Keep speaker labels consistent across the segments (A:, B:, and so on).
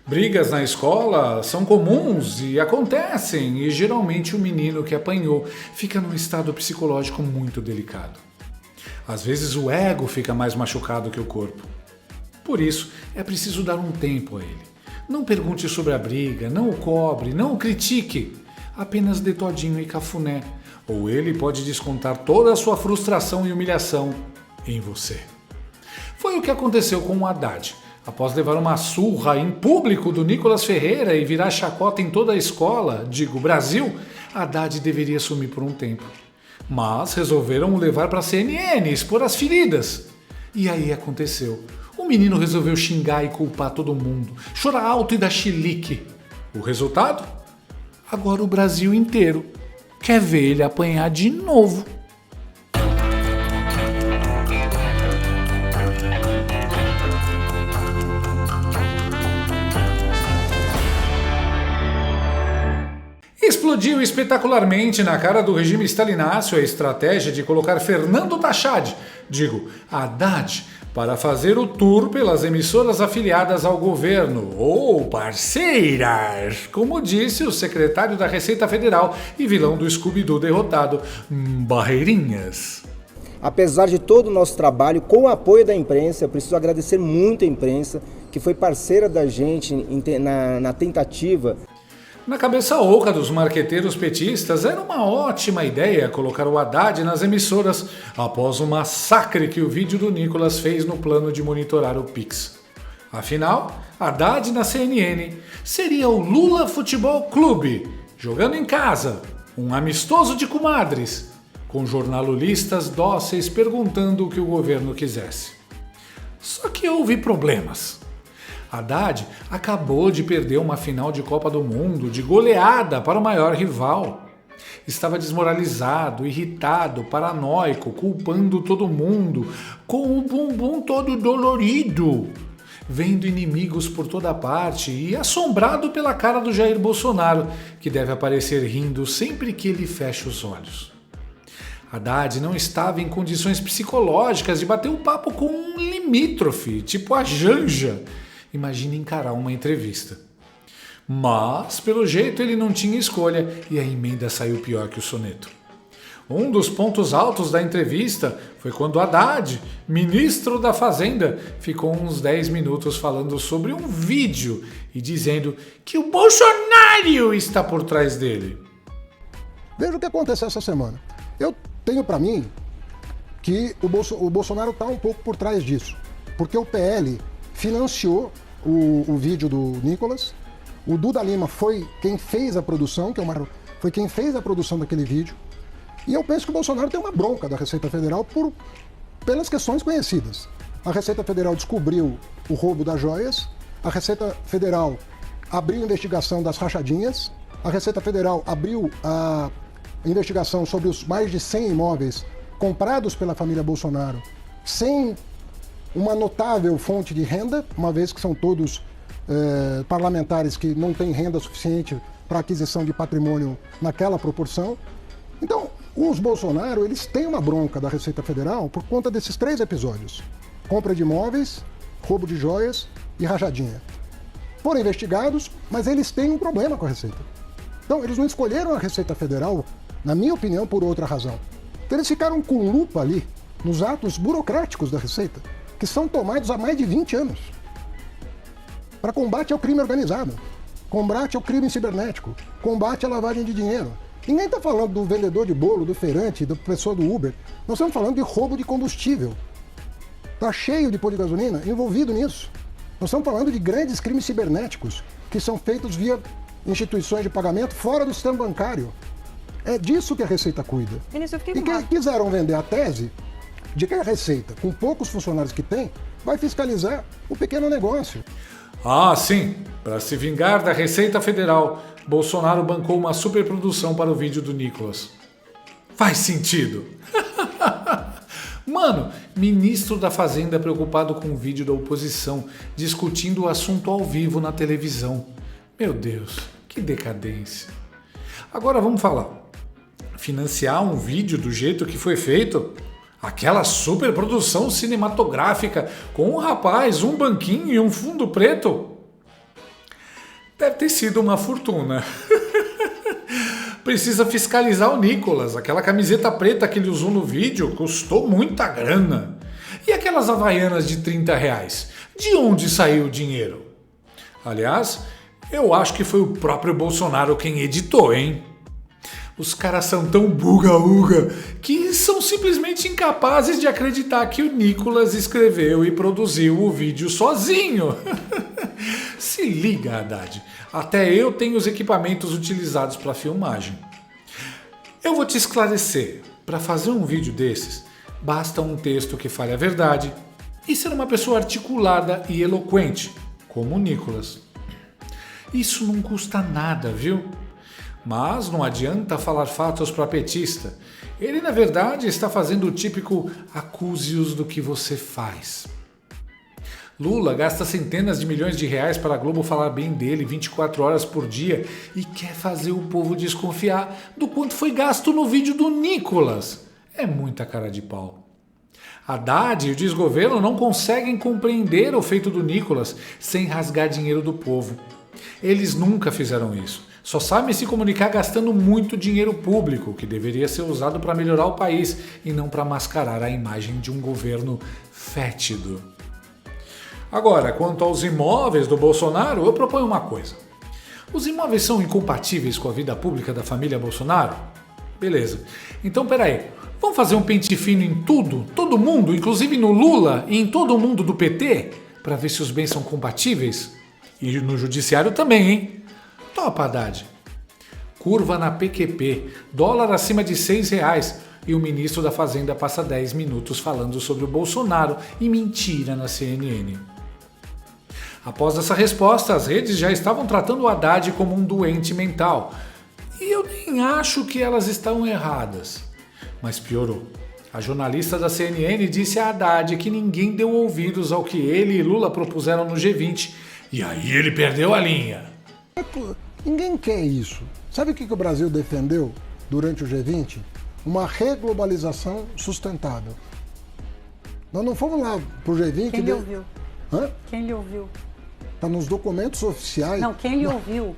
A: Brigas na escola são comuns e acontecem, e geralmente o menino que apanhou fica num estado psicológico muito delicado. Às vezes o ego fica mais machucado que o corpo. Por isso, é preciso dar um tempo a ele. Não pergunte sobre a briga, não o cobre, não o critique. Apenas dê todinho e cafuné, ou ele pode descontar toda a sua frustração e humilhação em você. Foi o que aconteceu com o Haddad. Após levar uma surra em público do Nicolas Ferreira e virar chacota em toda a escola, digo Brasil, Haddad deveria sumir por um tempo. Mas resolveram o levar para a CNN, expor as feridas. E aí aconteceu. O menino resolveu xingar e culpar todo mundo, chorar alto e dar chilique. O resultado? Agora o Brasil inteiro quer ver ele apanhar de novo. Explodiu espetacularmente na cara do regime stalináceo a estratégia de colocar Fernando Haddad, para fazer o tour pelas emissoras afiliadas ao governo, ou parceiras, como disse o secretário da Receita Federal e vilão do Scooby-Doo derrotado, Barreirinhas.
B: Apesar de todo o nosso trabalho, com o apoio da imprensa, eu preciso agradecer muito a imprensa, que foi parceira da gente na tentativa.
A: Na cabeça oca dos marqueteiros petistas, era uma ótima ideia colocar o Haddad nas emissoras após o massacre que o vídeo do Nicolas fez no plano de monitorar o Pix. Afinal, Haddad na CNN seria o Lula Futebol Clube, jogando em casa, um amistoso de comadres, com jornalistas dóceis perguntando o que o governo quisesse. Só que houve problemas. Haddad acabou de perder uma final de Copa do Mundo de goleada para o maior rival. Estava desmoralizado, irritado, paranoico, culpando todo mundo, com o bumbum todo dolorido, vendo inimigos por toda parte e assombrado pela cara do Jair Bolsonaro, que deve aparecer rindo sempre que ele fecha os olhos. Haddad não estava em condições psicológicas de bater um papo com um limítrofe, tipo a Janja. Imagine encarar uma entrevista. Mas, pelo jeito, ele não tinha escolha e a emenda saiu pior que o soneto. Um dos pontos altos da entrevista foi quando Haddad, ministro da Fazenda, ficou uns 10 minutos falando sobre um vídeo e dizendo que o Bolsonaro está por trás dele.
C: Veja o que aconteceu essa semana. Eu tenho para mim que o Bolsonaro está um pouco por trás disso, porque o PL financiou o vídeo do Nicolas. O Duda Lima foi quem fez a produção, foi quem fez a produção daquele vídeo. E eu penso que o Bolsonaro tem uma bronca da Receita Federal pelas questões conhecidas. A Receita Federal descobriu o roubo das joias, a Receita Federal abriu a investigação das rachadinhas, a Receita Federal abriu a investigação sobre os mais de 100 imóveis comprados pela família Bolsonaro sem uma notável fonte de renda, uma vez que são todos parlamentares que não têm renda suficiente para aquisição de patrimônio naquela proporção. Então, os Bolsonaro, eles têm uma bronca da Receita Federal por conta desses 3 episódios: compra de imóveis, roubo de joias e rachadinha. Foram investigados, mas eles têm um problema com a Receita. Então, eles não escolheram a Receita Federal, na minha opinião, por outra razão. Então, eles ficaram com lupa ali nos atos burocráticos da Receita, que são tomados há mais de 20 anos, para combate ao crime organizado, combate ao crime cibernético, combate à lavagem de dinheiro. Ninguém está falando do vendedor de bolo, do feirante, da pessoa do Uber. Nós estamos falando de roubo de combustível. Está cheio de posto de gasolina envolvido nisso. Nós estamos falando de grandes crimes cibernéticos que são feitos via instituições de pagamento fora do sistema bancário. É disso que a Receita cuida. E que quiseram vender a tese de que a Receita, com poucos funcionários que tem, vai fiscalizar o pequeno negócio.
A: Ah, sim. Para se vingar da Receita Federal, Bolsonaro bancou uma superprodução para o vídeo do Nicolas. Faz sentido. Mano, ministro da Fazenda preocupado com o vídeo da oposição, discutindo o assunto ao vivo na televisão. Meu Deus, que decadência. Agora vamos falar. Financiar um vídeo do jeito que foi feito? Aquela superprodução cinematográfica com um rapaz, um banquinho e um fundo preto? Deve ter sido uma fortuna. Precisa fiscalizar o Nicolas. Aquela camiseta preta que ele usou no vídeo custou muita grana. E aquelas havaianas de R$30? De onde saiu o dinheiro? Aliás, eu acho que foi o próprio Bolsonaro quem editou, hein? Os caras são tão buga-uga que são simplesmente incapazes de acreditar que o Nicolas escreveu e produziu o vídeo sozinho. Se liga, Haddad. Até eu tenho os equipamentos utilizados para filmagem. Eu vou te esclarecer. Para fazer um vídeo desses, basta um texto que fale a verdade e ser uma pessoa articulada e eloquente, como o Nicolas. Isso não custa nada, viu? Mas não adianta falar fatos para petista. Ele, na verdade, está fazendo o típico acuse-os do que você faz. Lula gasta centenas de milhões de reais para a Globo falar bem dele 24 horas por dia e quer fazer o povo desconfiar do quanto foi gasto no vídeo do Nicolas. É muita cara de pau. Haddad e o desgoverno não conseguem compreender o feito do Nicolas sem rasgar dinheiro do povo. Eles nunca fizeram isso. Só sabem se comunicar gastando muito dinheiro público, que deveria ser usado para melhorar o país e não para mascarar a imagem de um governo fétido. Agora, quanto aos imóveis do Bolsonaro, eu proponho uma coisa. Os imóveis são incompatíveis com a vida pública da família Bolsonaro? Beleza. Então, peraí. Vamos fazer um pente fino em tudo, todo mundo, inclusive no Lula e em todo mundo do PT, para ver se os bens são compatíveis? E no judiciário também, hein? Topa, Haddad. Curva na PQP, dólar acima de R$6 e o ministro da Fazenda passa 10 minutos falando sobre o Bolsonaro e mentira na CNN. Após essa resposta, as redes já estavam tratando o Haddad como um doente mental. E eu nem acho que elas estão erradas. Mas piorou. A jornalista da CNN disse a Haddad que ninguém deu ouvidos ao que ele e Lula propuseram no G20. E aí ele perdeu a linha.
C: Ninguém quer isso. Sabe o que o Brasil defendeu durante o G20? Uma reglobalização sustentável. Nós não fomos lá pro G20...
D: Quem lhe ouviu?
C: Hã?
D: Quem lhe ouviu?
C: Está nos documentos oficiais...
D: Não, quem lhe ouviu?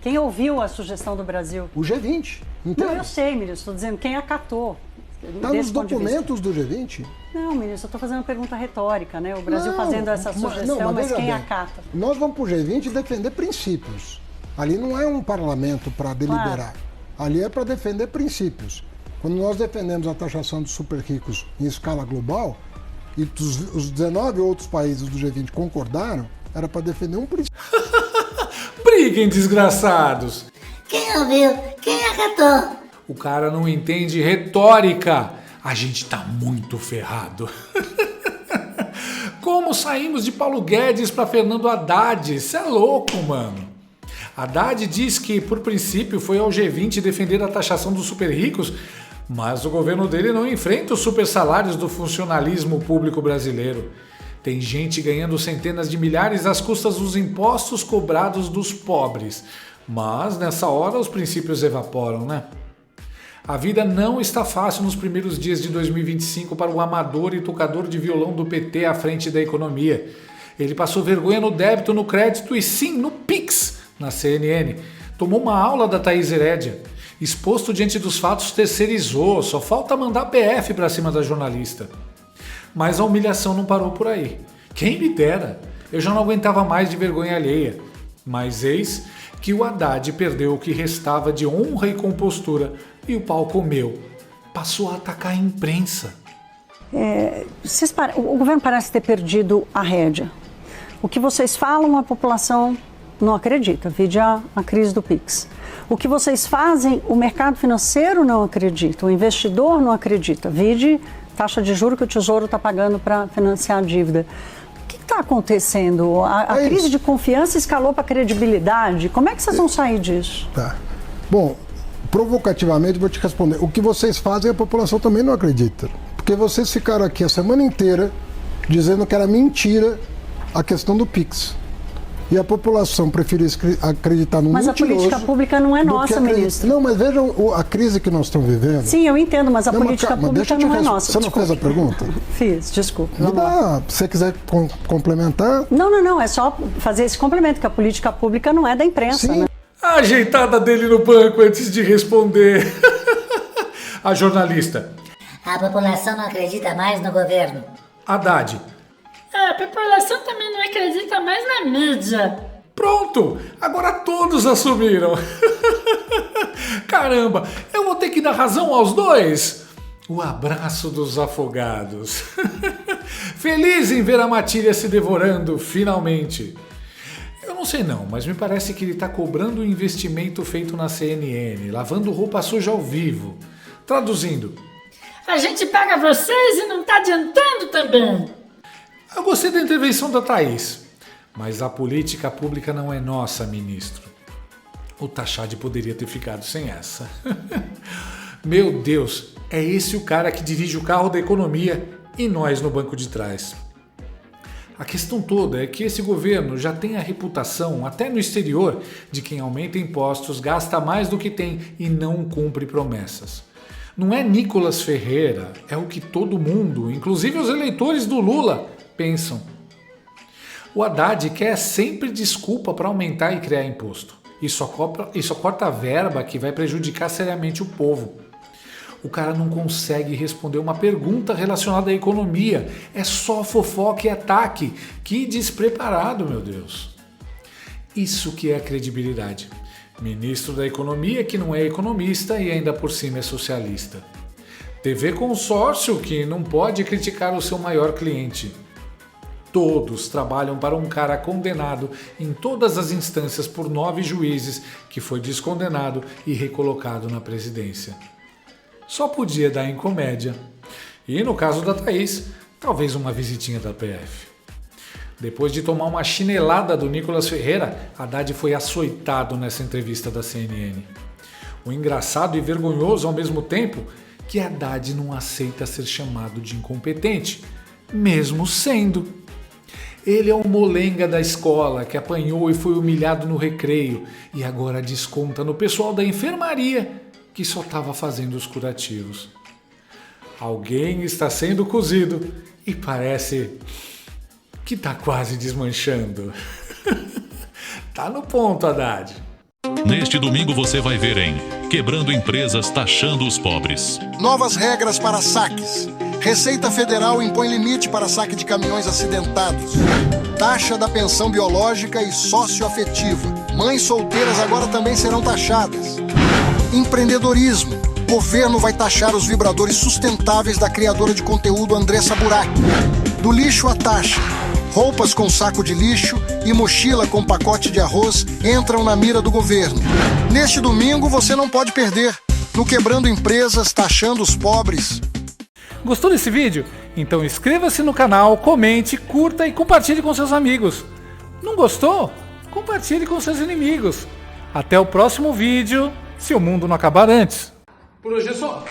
D: Quem ouviu a sugestão do Brasil?
C: O G20. Então,
D: não, eu sei, ministro. Estou dizendo quem acatou.
C: Está nos documentos do G20?
D: Não, ministro, eu estou fazendo uma pergunta retórica, né? O Brasil fazendo essa sugestão,
C: não,
D: mas quem
C: bem,
D: acata?
C: Nós vamos para o G20 defender princípios. Ali não é um parlamento para deliberar. Claro. Ali é para defender princípios. Quando nós defendemos a taxação dos super ricos em escala global, e os 19 outros países do G20 concordaram, era para defender um princípio.
A: Briguem, desgraçados!
E: Quem ouviu? Quem acatou?
A: O cara não entende retórica. A gente tá muito ferrado. Como saímos de Paulo Guedes para Fernando Haddad? Isso é louco, mano. Haddad diz que, por princípio, foi ao G20 defender a taxação dos super ricos, mas o governo dele não enfrenta os super salários do funcionalismo público brasileiro. Tem gente ganhando centenas de milhares às custas dos impostos cobrados dos pobres. Mas, nessa hora, os princípios evaporam, né? A vida não está fácil nos primeiros dias de 2025 para o amador e tocador de violão do PT à frente da economia. Ele passou vergonha no débito, no crédito e sim, no Pix, na CNN. Tomou uma aula da Thaís Herédia. Exposto diante dos fatos, terceirizou. Só falta mandar PF para cima da jornalista. Mas a humilhação não parou por aí. Quem me dera. Eu já não aguentava mais de vergonha alheia. Mas eis que o Haddad perdeu o que restava de honra e compostura e o pau comeu. Passou a atacar a imprensa.
D: O governo parece ter perdido a rédea. O que vocês falam, a população não acredita. Vide a crise do Pix. O que vocês fazem, o mercado financeiro não acredita. O investidor não acredita. Vide taxa de juros que o Tesouro está pagando para financiar a dívida. O que está acontecendo? A crise de confiança escalou para a credibilidade. Como é que vocês vão sair disso?
C: Tá. Bom, provocativamente vou te responder. O que vocês fazem a população também não acredita. Porque vocês ficaram aqui a semana inteira dizendo que era mentira a questão do Pix. e a população preferir acreditar no
D: Mas
C: mentiroso...
D: a política pública não é nossa, ministro.
C: Não, mas veja a crise que nós estamos vivendo.
D: Sim, eu entendo, mas a política pública não é nossa.
C: Você não fez a pergunta?
D: Fiz, desculpe.
C: Se você quiser complementar...
D: Não, é só fazer esse complemento, que a política pública não é da imprensa,
C: Sim.
D: né?
A: A ajeitada dele no banco antes de responder. A jornalista.
E: A população não acredita mais no governo.
A: Haddad.
F: A população também não acredita mais na mídia.
A: Pronto, agora todos assumiram. Caramba, eu vou ter que dar razão aos dois. O abraço dos afogados. Feliz em ver a matilha se devorando, finalmente. Eu não sei não, mas me parece que ele está cobrando o investimento feito na CNN, lavando roupa suja ao vivo. Traduzindo.
F: A gente paga vocês e não tá adiantando também.
A: Eu gostei da intervenção da Thaís, mas a política pública não é nossa, ministro. O Tachad poderia ter ficado sem essa. Meu Deus, é esse o cara que dirige o carro da economia e nós no banco de trás. A questão toda é que esse governo já tem a reputação, até no exterior, de quem aumenta impostos, gasta mais do que tem e não cumpre promessas. Não é Nicolas Ferreira, é o que todo mundo, inclusive os eleitores do Lula, pensam. O Haddad quer sempre desculpa para aumentar e criar imposto. E só corta a verba que vai prejudicar seriamente o povo. O cara não consegue responder uma pergunta relacionada à economia. É só fofoca e ataque. Que despreparado, meu Deus. Isso que é credibilidade. Ministro da Economia que não é economista e ainda por cima é socialista. TV Consórcio que não pode criticar o seu maior cliente. Todos trabalham para um cara condenado em todas as instâncias por 9 juízes que foi descondenado e recolocado na presidência. Só podia dar em comédia. E no caso da Thaís, talvez uma visitinha da PF. Depois de tomar uma chinelada do Nicolas Ferreira, Haddad foi açoitado nessa entrevista da CNN. O engraçado e vergonhoso ao mesmo tempo que Haddad não aceita ser chamado de incompetente, mesmo sendo. Ele é o molenga da escola que apanhou e foi humilhado no recreio e agora desconta no pessoal da enfermaria que só estava fazendo os curativos. Alguém está sendo cozido e parece que tá quase desmanchando. Tá no ponto, Haddad.
G: Neste domingo você vai ver em Quebrando Empresas, Taxando os Pobres.
C: Novas regras para saques. Receita Federal impõe limite para saque de caminhões acidentados. Taxa da pensão biológica e socioafetiva. Mães solteiras agora também serão taxadas. Empreendedorismo. Governo vai taxar os vibradores sustentáveis da criadora de conteúdo Andressa Burak. Do lixo à taxa. Roupas com saco de lixo e mochila com pacote de arroz entram na mira do governo. Neste domingo você não pode perder. No Quebrando Empresas, Taxando os Pobres.
A: Gostou desse vídeo? Então inscreva-se no canal, comente, curta e compartilhe com seus amigos. Não gostou? Compartilhe com seus inimigos. Até o próximo vídeo, se o mundo não acabar antes. Por hoje é só.